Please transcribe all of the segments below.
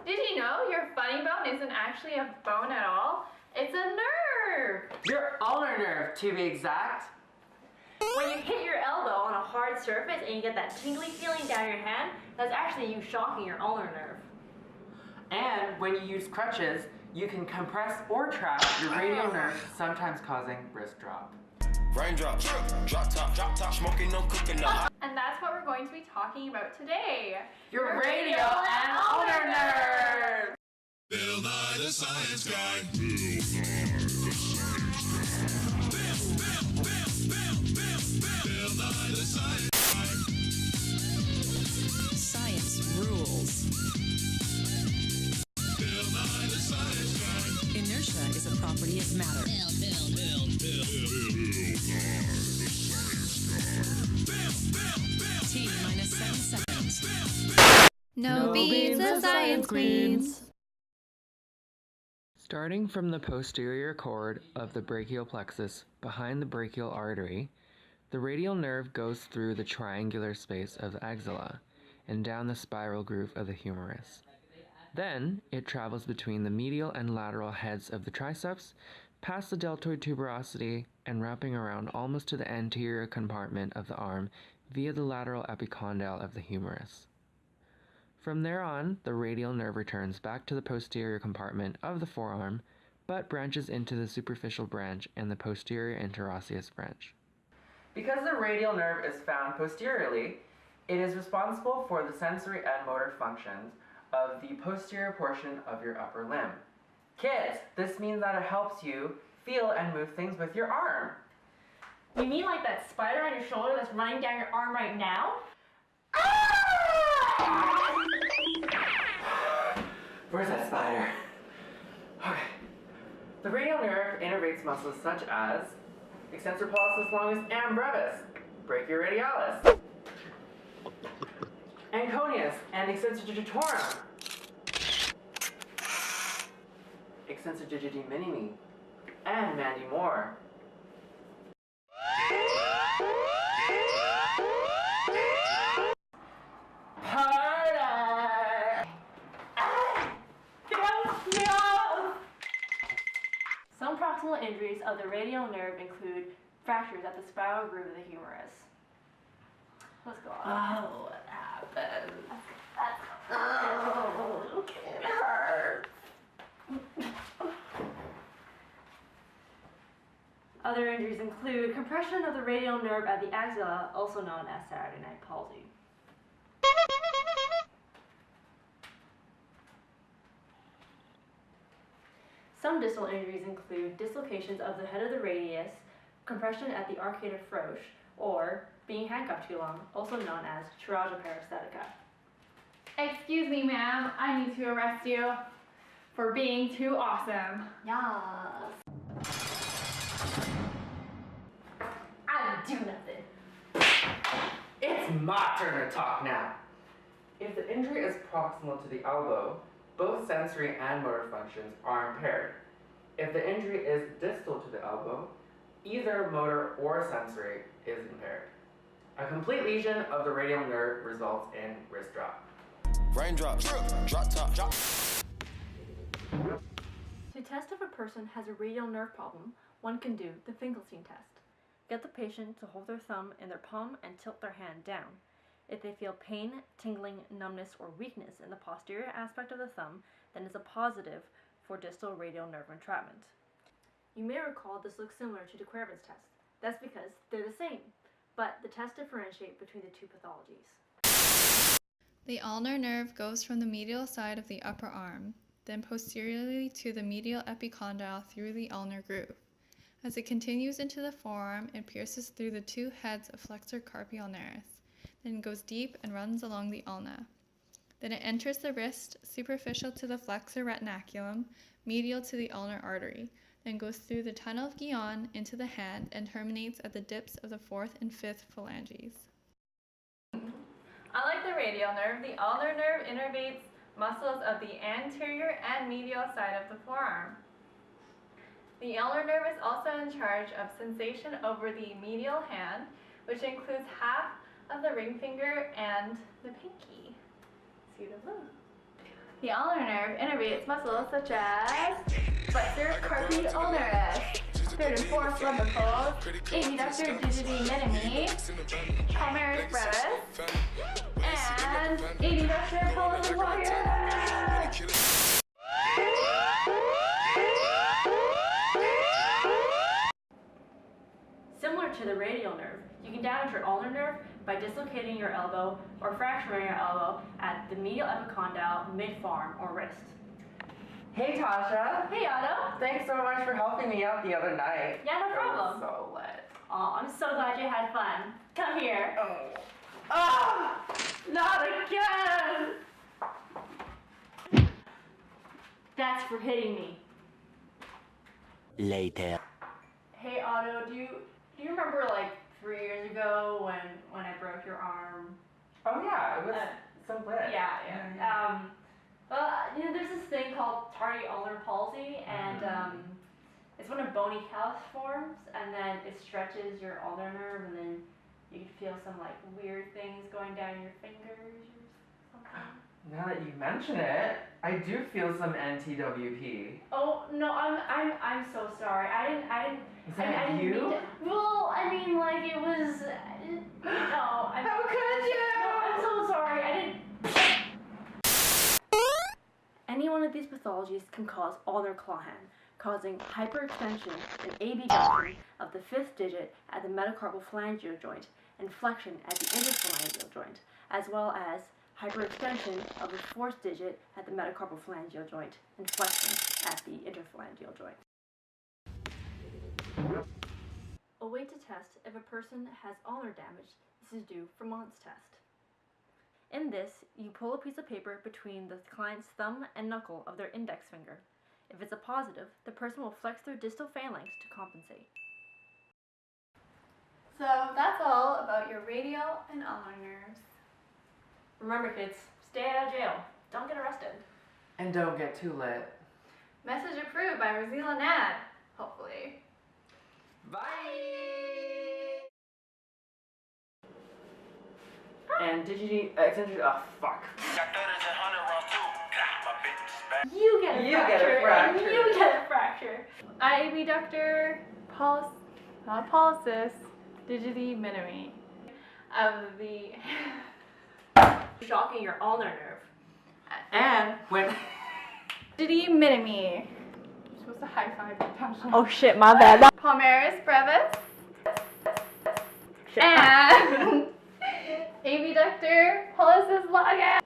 Did you know your funny bone isn't actually a bone at all? It's a nerve! Your ulnar nerve, to be exact. When you hit your elbow on a hard surface and you get that tingly feeling down your hand, that's actually you shocking your ulnar nerve. And when you use crutches, you can compress or trap your radial nerve, sometimes causing wrist drop. Raindrop, drop top, smoking, no cooking, no. And that's what we're going to be talking about today. Your radial and ulnar nerve! Bill Nye the Science Guy. Bill Nye the Science Guy. Science rules. Bill Nye the Science Guy. Inertia is a property of matter. T minus 7 seconds. No Beanz, the Science Queens. Starting from the posterior cord of the brachial plexus behind the brachial artery, the radial nerve goes through the triangular space of the axilla and down the spiral groove of the humerus. Then, it travels between the medial and lateral heads of the triceps, past the deltoid tuberosity, and wrapping around almost to the anterior compartment of the arm via the lateral epicondyle of the humerus. From there on, the radial nerve returns back to the posterior compartment of the forearm, but branches into the superficial branch and the posterior interosseous branch. Because the radial nerve is found posteriorly, it is responsible for the sensory and motor functions of the posterior portion of your upper limb. Kids, this means that it helps you feel and move things with your arm. You mean like that spider on your shoulder that's running down your arm right now? Where's that spider? Okay. The radial nerve innervates muscles such as extensor pollicis longus and brevis, brachioradialis, anconius and extensor digitorum, extensor digiti minimi, and mandi more. Some proximal injuries of the radial nerve include fractures at the spiral groove of the humerus. Let's go on. Oh, what happened? Oh, it hurts. Other injuries include compression of the radial nerve at the axilla, also known as Saturday night palsy. Some distal injuries include dislocations of the head of the radius, compression at the arcata froche, or being handcuffed too long, also known as chiralgia paresthetica. Excuse me, ma'am. I need to arrest you for being too awesome. Yes. I didn't do nothing. It's my turn to talk now. If the injury is proximal to the elbow, both sensory and motor functions are impaired. If the injury is distal to the elbow, either motor or sensory is impaired. A complete lesion of the radial nerve results in wrist drop. Raindrop, drop top. To test if a person has a radial nerve problem, one can do the Finkelstein test. Get the patient to hold their thumb in their palm and tilt their hand down. If they feel pain, tingling, numbness, or weakness in the posterior aspect of the thumb, then it's a positive for distal radial nerve entrapment. You may recall this looks similar to the Queenz test. That's because they're the same, but the tests differentiate between the two pathologies. The ulnar nerve goes from the medial side of the upper arm, then posteriorly to the medial epicondyle through the ulnar groove. As it continues into the forearm, it pierces through the two heads of flexor carpi ulnaris, then goes deep and runs along the ulna. Then it enters the wrist, superficial to the flexor retinaculum, medial to the ulnar artery, then goes through the tunnel of Guillain into the hand and terminates at the dips of the 4th and 5th phalanges. Unlike the radial nerve, the ulnar nerve innervates muscles of the anterior and medial side of the forearm. The ulnar nerve is also in charge of sensation over the medial hand, which includes half of the ring finger and the pinky. See the blue. The ulnar nerve innervates muscles such as flexor carpi ulnaris, third and fourth lumbricals, abductor digiti minimi, palmaris brevis, and abductor pollicis longus. Similar to the radial nerve, you can damage your ulnar nerve by dislocating your elbow or fracturing your elbow at the medial epicondyle, mid-forearm, or wrist. Hey Tasha! Hey Otto! Thanks so much for helping me out the other night. Yeah, no problem. It was so lit. Oh, I'm so glad you had fun. Come here. Oh. Ah! Not again! That's for hitting me. Later. Hey Otto, do you remember like 3 years ago when I broke your arm? Oh yeah, it was so lit. Yeah. Well, there's this thing called tardy ulnar palsy, and it's when a bony callus forms, and then it stretches your ulnar nerve, and then you can feel some like weird things going down your fingers or something. Now that you mention it, I do feel some NTWP. Oh no, I'm so sorry. I didn't. Is that I didn't you? mean to, well, I mean, like it was. No. How could you? No, I'm so sorry. I didn't. Any one of these pathologies can cause ulnar clawhand, causing hyperextension and abduction of the fifth digit at the metacarpal phalangeal joint and flexion at the interphalangeal joint, as well as hyperextension of the fourth digit at the metacarpal phalangeal joint and flexion at the interphalangeal joint. A way to test if a person has ulnar damage is to do Fremont's test. In this, you pull a piece of paper between the client's thumb and knuckle of their index finger. If it's a positive, the person will flex their distal phalanx to compensate. So that's all about your radial and ulnar nerves. Remember kids, stay out of jail. Don't get arrested. And don't get too lit. Message approved by Rosila Nad, hopefully. Bye! And did you need extension? Oh, fuck. You get a fracture. And you get a fracture. Abductor pollicis digiti minimi of the Shocking your ulnar nerve. And when... digiti minimi. You're supposed to high five your passion. Oh shit, my bad. Palmaris brevis Shit. and abductor pollicis longus.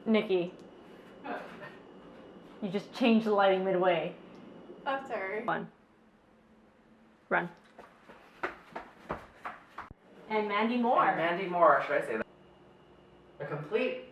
Nikki, you just changed the lighting midway. I'm sorry. Run. And Mandy Moore. And Mandy Moore, should I say that? A complete